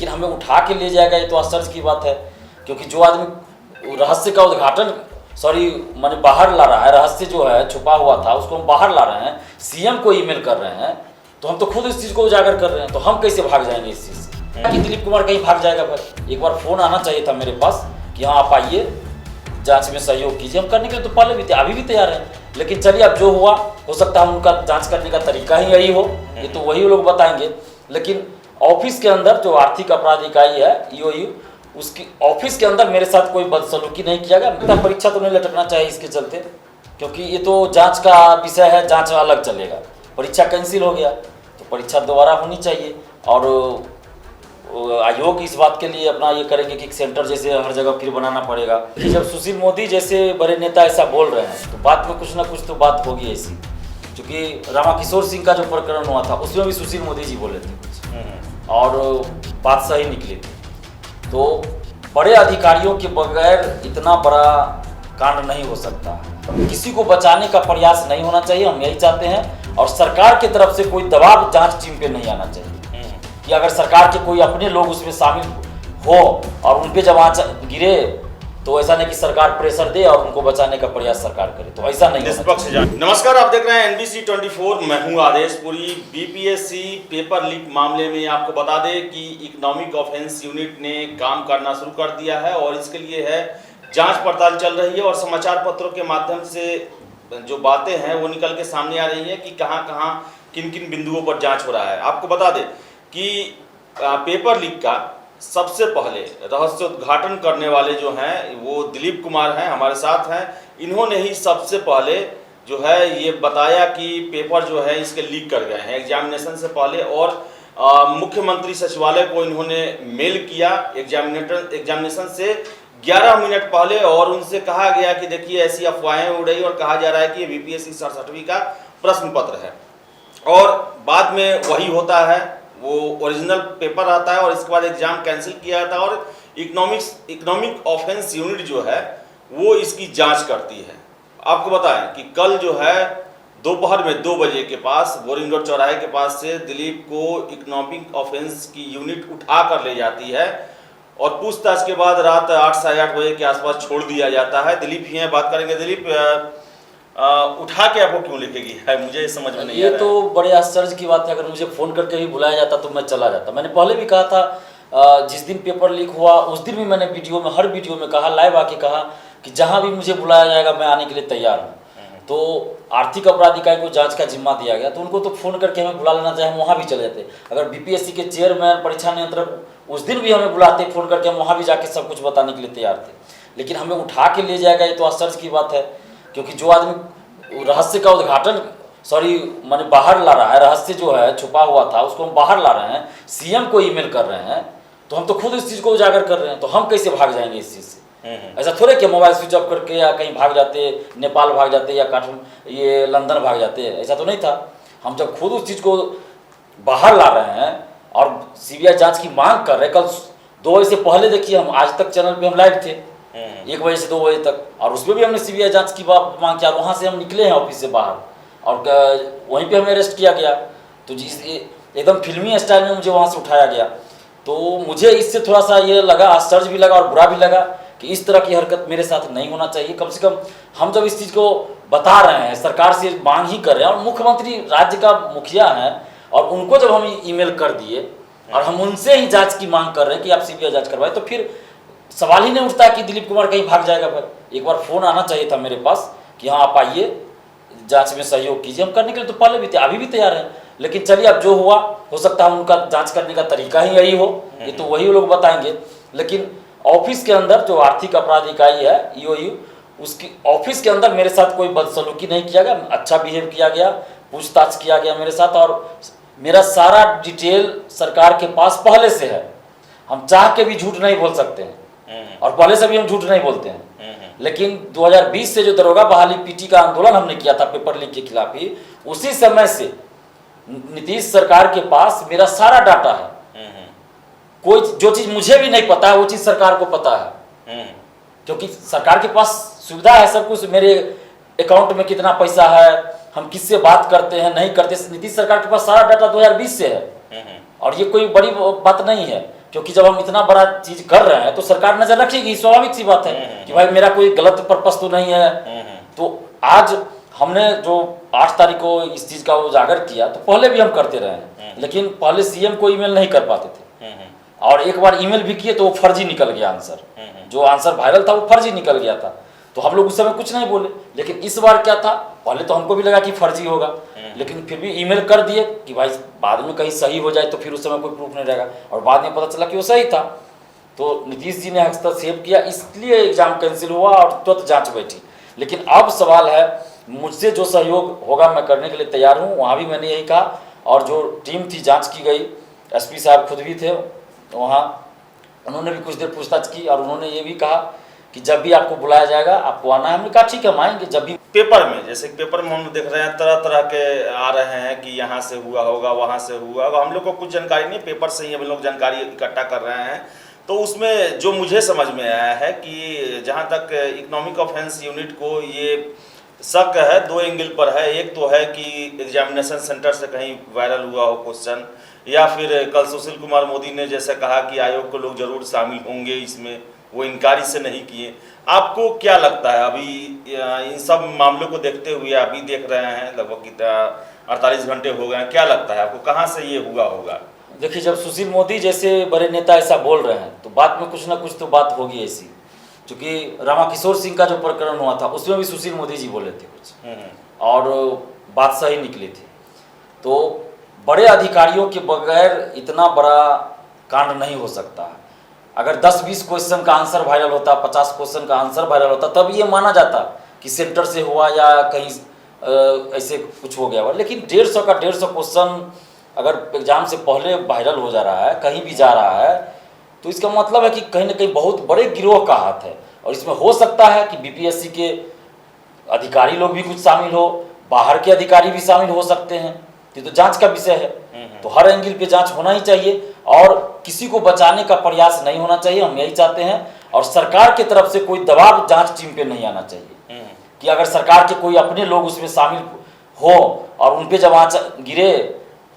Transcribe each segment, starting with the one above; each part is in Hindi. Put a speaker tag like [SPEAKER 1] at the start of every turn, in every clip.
[SPEAKER 1] लेकिन हमें उठा के ले जाएगा, ये तो आश्चर्य की बात है। क्योंकि जो आदमी रहस्य का उद्घाटन माने बाहर ला रहा है, रहस्य जो है छुपा हुआ था उसको हम बाहर ला रहे हैं, सीएम को ईमेल कर रहे हैं, तो हम तो खुद इस चीज़ को उजागर कर रहे हैं, तो हम कैसे भाग जाएंगे इस चीज़ से कि दिलीप कुमार कहीं भाग जाएगा। फिर एक बार फ़ोन आना चाहिए था मेरे पास कि हाँ आप आइए, जांच में सहयोग कीजिए। हम करने के लिए तो पहले भी अभी भी तैयार हैं, लेकिन चलिए अब जो हुआ, हो सकता है उनका जांच करने का तरीका ही यही हो, ये तो वही लोग बताएंगे। लेकिन ऑफिस के अंदर जो आर्थिक अपराध इकाई है ईओयू, उसकी ऑफिस के अंदर मेरे साथ कोई बदसलूकी नहीं किया गया। परीक्षा तो नहीं लटकना चाहिए इसके चलते, क्योंकि ये तो जांच का विषय है, जांच अलग चलेगा। परीक्षा कैंसिल हो गया तो परीक्षा दोबारा होनी चाहिए, और आयोग इस बात के लिए अपना ये करेंगे कि सेंटर जैसे हर जगह फिर बनाना पड़ेगा। कि जब सुशील मोदी जैसे बड़े नेता ऐसा बोल रहे हैं तो बात में कुछ ना कुछ तो बात होगी ऐसी। क्योंकि रामाकिशोर सिंह का जो प्रकरण हुआ था उसमें भी सुशील मोदी जी बोले थे कुछ, और बात सही निकली थी। तो बड़े अधिकारियों के बगैर इतना बड़ा कांड नहीं हो सकता। किसी को बचाने का प्रयास नहीं होना चाहिए, हम यही चाहते हैं। और सरकार की तरफ से कोई दबाव जांच टीम पे नहीं आना चाहिए कि अगर सरकार के कोई अपने लोग उसमें शामिल हो और उन पे जब आँच गिरे तो ऐसा नहीं कि सरकार प्रेशर दे और उनको बचाने का प्रयास सरकार करे, तो ऐसा नहीं होना चाहिए।
[SPEAKER 2] नमस्कार, आप देख रहे हैं NBC 24, मैं हूं आदेश पुरी। बीपीएससी पेपर लीक मामले में आपको बता दें कि इकोनॉमिक ऑफेंस यूनिट ने काम करना शुरू कर दिया है और इसके लिए है जांच पड़ताल चल रही है, और समाचार पत्रों के माध्यम से जो बातें हैं वो निकल के सामने आ रही है कि कहां किन किन बिंदुओं पर जांच हो रहा है। आपको बता दें कि पेपर लीक का सबसे पहले रहस्योद्घाटन करने वाले जो हैं वो दिलीप कुमार हैं, हमारे साथ हैं। इन्होंने ही सबसे पहले जो है ये बताया कि पेपर जो है इसके लीक कर गए हैं एग्जामिनेशन से पहले, और मुख्यमंत्री सचिवालय को इन्होंने मेल किया एग्जामिनेशन से 11 मिनट पहले, और उनसे कहा गया कि देखिए ऐसी अफवाहें उड़ रही और कहा जा रहा है कि ये बीपीएससी 67वीं का प्रश्न पत्र है, और बाद में वही होता है, वो ओरिजिनल पेपर आता है और इसके बाद एग्जाम कैंसिल किया जाता है, और इकोनॉमिक ऑफेंस यूनिट जो है वो इसकी जांच करती है। आपको बताएं कि कल जो है दोपहर में 2 बजे के पास बोरिंग रोड चौराहे के पास से दिलीप को इकोनॉमिक ऑफेंस की यूनिट उठा कर ले जाती है, और पूछताछ के बाद रात 8 साढ़े 8 बजे के आसपास छोड़ दिया जाता है। दिलीप ही हैं, बात करेंगे। दिलीप, उठा के आपको क्यों लिखेगी है, मुझे समझ में नहीं आ रहा है।
[SPEAKER 1] ये तो बड़े आश्चर्य की बात है। अगर मुझे फ़ोन करके भी बुलाया जाता तो मैं चला जाता। मैंने पहले भी कहा था, जिस दिन पेपर लीक हुआ उस दिन भी मैंने हर वीडियो में कहा, लाइव आके कहा कि जहां भी मुझे बुलाया जाएगा मैं आने के लिए तैयार हूँ। तो आर्थिक अपराध इकाई को जांच का जिम्मा दिया गया तो उनको तो फ़ोन करके हमें बुला लेना चाहिए, हम वहाँ भी चले जाते। अगर बीपीएससी के चेयरमैन, परीक्षा नियंत्रक उस दिन भी हमें बुलाते फ़ोन करके, हम वहाँ भी जाके सब कुछ बताने के लिए तैयार थे। लेकिन हमें उठा के ले जाएगा, ये तो आश्चर्य की बात है। क्योंकि जो आदमी रहस्य का उद्घाटन माने बाहर ला रहा है, रहस्य जो है छुपा हुआ था उसको हम बाहर ला रहे हैं, सीएम को ईमेल कर रहे हैं, तो हम तो खुद इस चीज़ को उजागर कर रहे हैं, तो हम कैसे भाग जाएंगे इस चीज़ से। ऐसा थोड़े कि मोबाइल स्विच ऑफ करके या कहीं भाग जाते, नेपाल भाग जाते या ये लंदन भाग जाते, ऐसा तो नहीं था। हम जब खुद उस चीज़ को बाहर ला रहे हैं और सीबीआई जांच की मांग कर रहे हैं। कल 2 बजे से पहले देखिए, हम आज तक चैनल पे हम लाइव थे 1 बजे से 2 बजे तक, और उसमें भी हमने सीबीआई जांच की मांग किया। वहाँ से हम निकले हैं ऑफिस से बाहर, और वहीं पे हमें अरेस्ट किया गया। तो जिस एकदम फिल्मी स्टाइल में मुझे वहाँ से उठाया गया। तो मुझे इससे थोड़ा सा ये लगा, आश्चर्य भी लगा और बुरा भी लगा कि इस तरह की हरकत मेरे साथ नहीं होना चाहिए। कम से कम हम जब इस चीज़ को बता रहे हैं, सरकार से मांग ही कर रहे हैं, और मुख्यमंत्री राज्य का मुखिया हैं, और उनको जब हम ईमेल कर दिए और हम उनसे ही जांच की मांग कर रहे हैं कि आप सीबीआई जांच करवाए, तो फिर सवाल ही नहीं उठता कि दिलीप कुमार कहीं भाग जाएगा। फिर एक बार फ़ोन आना चाहिए था मेरे पास कि हाँ आप आइए, जांच में सहयोग कीजिए। हम करने के लिए तो पहले भी अभी भी तैयार हैं, लेकिन चलिए अब जो हुआ, हो सकता है उनका जांच करने का तरीका ही यही हो, ये तो वही लोग बताएंगे। लेकिन ऑफिस के अंदर जो आर्थिक अपराध इकाई है ईओयू, उसकी ऑफिस के अंदर मेरे साथ कोई बदसलूकी नहीं किया गया, अच्छा बिहेव किया गया, पूछताछ किया गया मेरे साथ, और मेरा सारा डिटेल सरकार के पास पहले से है। हम चाह के भी झूठ नहीं बोल सकते हैं, और पहले से भी हम झूठ नहीं बोलते हैं। लेकिन 2020 से जो दरोगा बहाली पीटी का आंदोलन हमने किया था पेपर लीक के खिलाफ ही, उसी समय से नीतीश सरकार के पास मेरा सारा डाटा है। कोई जो चीज मुझे भी नहीं पता है वो चीज सरकार को पता है, क्योंकि सरकार के पास सुविधा है सब कुछ। मेरे अकाउंट में कितना पैसा है, हम किससे बात करते हैं नहीं करते, नीतीश सरकार के पास सारा डाटा 2020 से है। और ये कोई बड़ी बात नहीं है, क्योंकि जब हम इतना बड़ा चीज कर रहे हैं तो सरकार नजर रखेगी, स्वाभाविक सी बात है कि भाई मेरा कोई गलत पर्पस तो नहीं है। तो आज हमने जो 8 तारीख को इस चीज का उजागर किया, तो पहले भी हम करते रहे हैं, लेकिन पहले सीएम को ईमेल नहीं कर पाते थे, और एक बार ईमेल भी किए तो वो फर्जी निकल गया आंसर, जो आंसर वायरल था वो फर्जी निकल गया था। तो हम लोग उस समय कुछ नहीं बोले, लेकिन इस बार क्या था, पहले तो हमको भी लगा कि फर्जी होगा, लेकिन फिर भी ईमेल कर दिए कि भाई बाद में कहीं सही हो जाए तो फिर उस समय कोई प्रूफ नहीं रहेगा, और बाद में पता चला कि वो सही था। तो नीतीश जी ने हस्तक्षेप किया, इसलिए एग्जाम कैंसिल हुआ और तुरंत जांच बैठी। लेकिन अब सवाल है, मुझसे जो सहयोग होगा मैं करने के लिए तैयार हूँ। वहाँ भी मैंने यही कहा, और जो टीम थी जांच की गई, एसपी साहब खुद भी थे वहाँ, उन्होंने भी कुछ देर पूछताछ की, और उन्होंने ये भी कहा कि जब भी आपको बुलाया जाएगा आपको आना है। हमने कहा ठीक है, हम आएंगे जब भी।
[SPEAKER 2] पेपर में, जैसे पेपर में हम देख रहे हैं तरह तरह के आ रहे हैं कि यहाँ से हुआ होगा, वहाँ से हुआ होगा। हम लोग को कुछ जानकारी नहीं, पेपर से ही हम लोग जानकारी इकट्ठा कर रहे हैं। तो उसमें जो मुझे समझ में आया है कि जहाँ तक इकोनॉमिक ऑफेंस यूनिट को ये शक है, 2 एंगल पर है। एक तो है कि एग्जामिनेशन सेंटर से कहीं वायरल हुआ हो क्वेश्चन, या फिर कल सुशील कुमार मोदी ने जैसे कहा कि आयोग को लोग जरूर शामिल होंगे इसमें, वो इनकारी से नहीं किए। आपको क्या लगता है अभी इन सब मामलों को देखते हुए, अभी देख रहे हैं लगभग 48 घंटे हो गए हैं, क्या लगता है आपको कहाँ से ये हुआ होगा?
[SPEAKER 1] देखिए, जब सुशील मोदी जैसे बड़े नेता ऐसा बोल रहे हैं तो बात में कुछ ना कुछ तो बात होगी ऐसी। क्योंकि रामाकिशोर सिंह का जो प्रकरण हुआ था उसमें भी सुशील मोदी जी बोले थे कुछ, और बात सही निकली थी। तो बड़े अधिकारियों के बगैर इतना बड़ा कांड नहीं हो सकता है। अगर 10-20 क्वेश्चन का आंसर वायरल होता, 50 क्वेश्चन का आंसर वायरल होता, तब ये माना जाता कि सेंटर से हुआ या कहीं ऐसे कुछ हो गया हुआ। लेकिन 150 का 150 क्वेश्चन अगर एग्जाम से पहले वायरल हो जा रहा है, कहीं भी जा रहा है, तो इसका मतलब है कि कहीं ना कहीं बहुत बड़े गिरोह का हाथ है। और इसमें हो सकता है कि बीपीएससी के अधिकारी लोग भी कुछ शामिल हो, बाहर के अधिकारी भी शामिल हो सकते हैं। ये तो जांच का विषय है, तो हर एंगल पे जांच होना ही चाहिए, और किसी को बचाने का प्रयास नहीं होना चाहिए। हम यही चाहते हैं, और सरकार की तरफ से कोई दबाव जांच टीम पे नहीं आना चाहिए कि अगर सरकार के कोई अपने लोग उसमें शामिल हो और उन पे जब आंच गिरे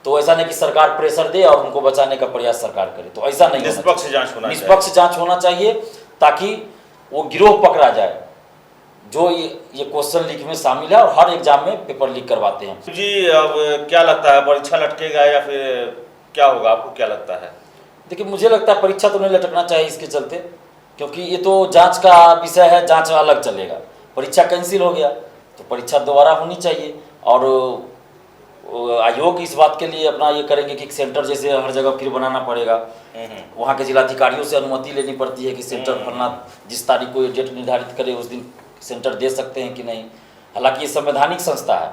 [SPEAKER 1] तो ऐसा नहीं कि सरकार प्रेशर दे और उनको बचाने का प्रयास सरकार करे। तो ऐसा नहीं,
[SPEAKER 2] निष्पक्ष
[SPEAKER 1] जांच होना चाहिए, ताकि वो गिरोह पकड़ा जाए जो ये क्वेश्चन लीक में शामिल है और हर एग्जाम में पेपर लीक करवाते हैं।
[SPEAKER 2] जी, अब क्या लगता है, परीक्षा लटकेगा या फिर क्या होगा, आपको क्या लगता है?
[SPEAKER 1] देखिए, मुझे लगता है परीक्षा तो नहीं लटकना चाहिए इसके चलते, क्योंकि ये तो जांच का विषय है, जांच अलग चलेगा। परीक्षा कैंसिल हो गया तो परीक्षा दोबारा होनी चाहिए, और आयोग इस बात के लिए अपना ये करेंगे कि सेंटर जैसे हर जगह फिर बनाना पड़ेगा। वहाँ के जिलाधिकारियों से अनुमति लेनी पड़ती है कि सेंटर फलना जिस तारीख को डेट निर्धारित करे उस दिन सेंटर दे सकते हैं कि नहीं। हालांकि ये संवैधानिक संस्था है,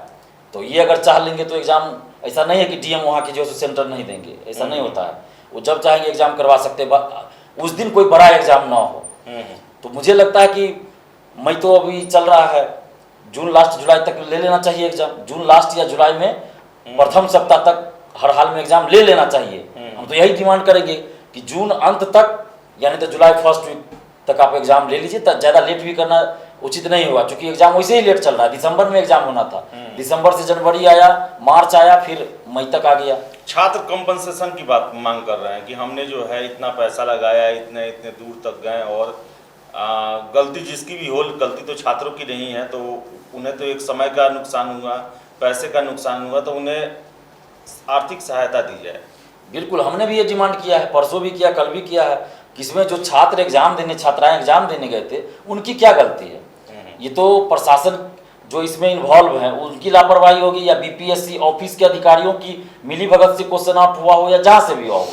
[SPEAKER 1] तो ये अगर चाह लेंगे तो एग्जाम, ऐसा नहीं है कि डीएम वहाँ के जो सेंटर नहीं देंगे, ऐसा नहीं होता है। वो जब चाहेंगे एग्जाम करवा सकते हैं, उस दिन कोई बड़ा एग्जाम ना हो। तो मुझे लगता है कि मई तो अभी चल रहा है, जून लास्ट जुलाई तक ले लेना चाहिए एग्जाम। जून लास्ट या जुलाई में प्रथम सप्ताह तक हर हाल में एग्जाम ले लेना चाहिए। हम तो यही डिमांड करेंगे कि जून अंत तक, यानी तो जुलाई फर्स्ट वीक तक आप एग्जाम ले लीजिए। तब ज़्यादा लेट भी करना उचित नहीं होगा, क्योंकि एग्जाम वैसे ही लेट चल रहा है। दिसंबर में एग्जाम होना था, दिसंबर से जनवरी आया, मार्च आया, फिर मई तक आ गया।
[SPEAKER 2] छात्र कंपनसेशन की बात मांग कर रहे हैं कि हमने जो है इतना पैसा लगाया, इतने इतने दूर तक गए, और गलती जिसकी भी हो, गलती तो छात्रों की नहीं है, तो उन्हें तो एक समय का नुकसान हुआ, पैसे का नुकसान हुआ, तो उन्हें आर्थिक सहायता दी जाए।
[SPEAKER 1] बिल्कुल, हमने भी ये डिमांड किया है, परसों भी किया, कल भी किया है, कि इसमें जो छात्र एग्जाम देने, छात्राएं एग्जाम देने गए थे, उनकी क्या गलती है? ये तो प्रशासन जो इसमें इन्वॉल्व है उनकी लापरवाही होगी, या बीपीएससी ऑफिस के अधिकारियों की मिलीभगत से क्वेश्चन आउट हुआ हो, या जहाँ से भी हो।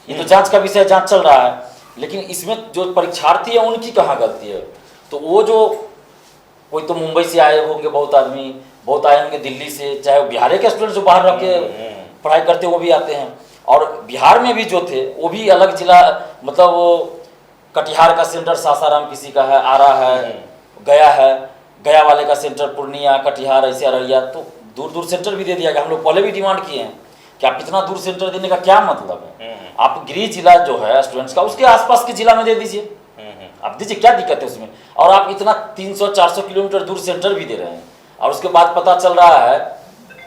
[SPEAKER 1] ये तो जांच का विषय, जांच चल रहा है। लेकिन इसमें जो परीक्षार्थी है उनकी कहाँ गलती है? तो वो जो कोई तो मुंबई से आए होंगे, बहुत आदमी, बहुत आए होंगे दिल्ली से, चाहे बिहार के स्टूडेंट जो बाहर रह के पढ़ाई करते हैं वो भी आते हैं। और बिहार में भी जो थे वो भी अलग जिला, मतलब कटिहार का सेंटर सासाराम किसी का है, आरा है, गया है, गया वाले का सेंटर पूर्णिया, कटिहार, ऐसे अररिया, तो दूर दूर सेंटर भी दे दिया गया। हम लोग पहले भी डिमांड किए हैं कि आप इतना दूर सेंटर देने का क्या मतलब है? आप गृह जिला जो है स्टूडेंट्स का, उसके आसपास के जिला में दे दीजिए, आप दीजिए, क्या दिक्कत है उसमें? और आप इतना 300-400 किलोमीटर दूर सेंटर भी दे रहे हैं, और उसके बाद पता चल रहा है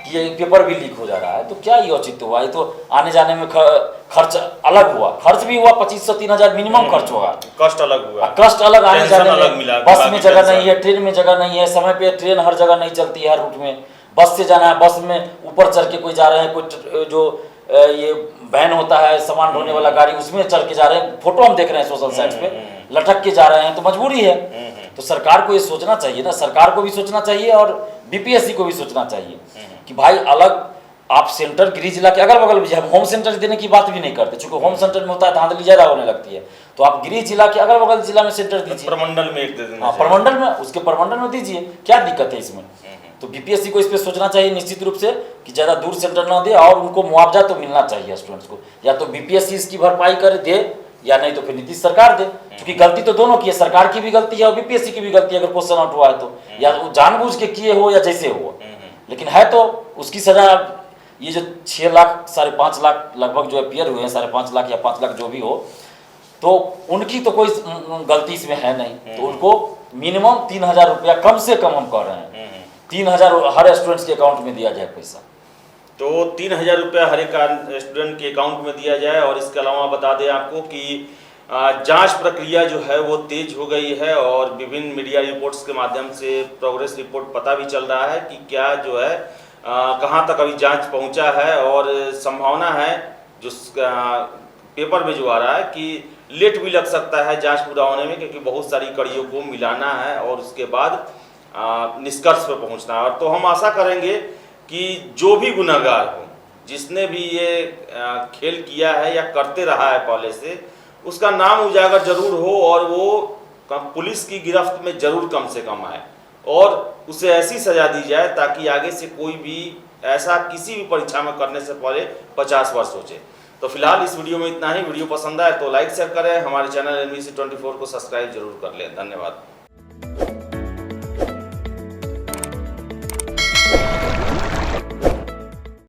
[SPEAKER 1] कि ये पेपर भी लीक हो जा रहा है, तो क्या ये औचित्य हुआ? ये तो आने जाने में खर्च अलग हुआ, खर्च भी हुआ 2500-3000 मिनिमम खर्च होगा,
[SPEAKER 2] कष्ट अलग हुआ,
[SPEAKER 1] कष्ट अलग, आने जाने
[SPEAKER 2] अलग
[SPEAKER 1] में,
[SPEAKER 2] मिला,
[SPEAKER 1] बस में जगह नहीं है, ट्रेन में जगह नहीं है, समय पे ट्रेन हर जगह नहीं चलती है, हर रूट में बस से जाना है, बस में ऊपर चढ़ के कोई जा रहे हैं, कोई जो ये वैन होता है सामान ढोने वाला गाड़ी, उसमें चढ़ के जा रहे हैं, फोटो हम देख रहे हैं सोशल साइट्स पे, लटक के जा रहे हैं, तो मजबूरी है। तो सरकार को ये सोचना चाहिए ना, सरकार को भी सोचना चाहिए और बीपीएससी को भी सोचना चाहिए कि भाई अलग आप सेंटर गृह जिला के अगल बगल भी, हम होम सेंटर देने की बात भी नहीं करते, चूंकि होम सेंटर में होता है धांधली ज्यादा होने लगती है, तो आप गृह जिला के अगल बगल जिला में सेंटर दीजिए,
[SPEAKER 2] प्रमंडल में एक दे देना,
[SPEAKER 1] हाँ प्रमंडल में, उसके प्रमंडल में दीजिए, क्या दिक्कत है इसमें? तो बीपीएससी को इस पे सोचना चाहिए निश्चित रूप से कि ज़्यादा दूर सेंटर ना दे, और उनको मुआवजा तो मिलना चाहिए स्टूडेंट्स को, या तो बीपीएससी इसकी भरपाई कर दे या नहीं तो फिर नीतीश सरकार दे, क्योंकि गलती तो दोनों की है, सरकार की भी गलती है और बीपीएससी की भी गलती है अगर क्वेश्चन आउट हुआ है तो, या वो जानबूझ के किए हो या जैसे हो, लेकिन है तो उसकी सजा। ये जो 6 लाख 5.5 लाख लगभग जो अपियर हुए हैं, 5.5 लाख या 5 लाख जो भी हो, तो उनकी तो कोई गलती इसमें है नहीं, तो उनको मिनिमम 3000 रुपया कम से कम हम कह रहे हैं 3000 हर स्टूडेंट्स के अकाउंट में दिया जाए पैसा।
[SPEAKER 2] तो 3000 रुपया हर एक स्टूडेंट के अकाउंट में दिया जाए। और इसके अलावा बता दें आपको कि जांच प्रक्रिया जो है वो तेज हो गई है और विभिन्न मीडिया रिपोर्ट्स के माध्यम से प्रोग्रेस रिपोर्ट पता भी चल रहा है कि क्या जो है कहां तक अभी जांच पहुंचा है, और संभावना है जो पेपर में जो आ रहा है कि लेट भी लग सकता है जांच पूरा होने में, क्योंकि बहुत सारी कड़ियों को मिलाना है और उसके बाद निष्कर्ष पर पहुंचना है। और तो हम आशा करेंगे कि जो भी गुनहगार हो, जिसने भी ये खेल किया है या करते रहा है पहले से, उसका नाम उजागर जरूर हो और वो पुलिस की गिरफ्त में जरूर कम से कम आए और उसे ऐसी सजा दी जाए ताकि आगे से कोई भी ऐसा किसी भी परीक्षा में करने से पहले 50 बार सोचे। तो फिलहाल इस वीडियो में इतना ही। वीडियो पसंद आए तो लाइक शेयर करें, हमारे चैनल NBC 24 को सब्सक्राइब जरूर कर लें। धन्यवाद।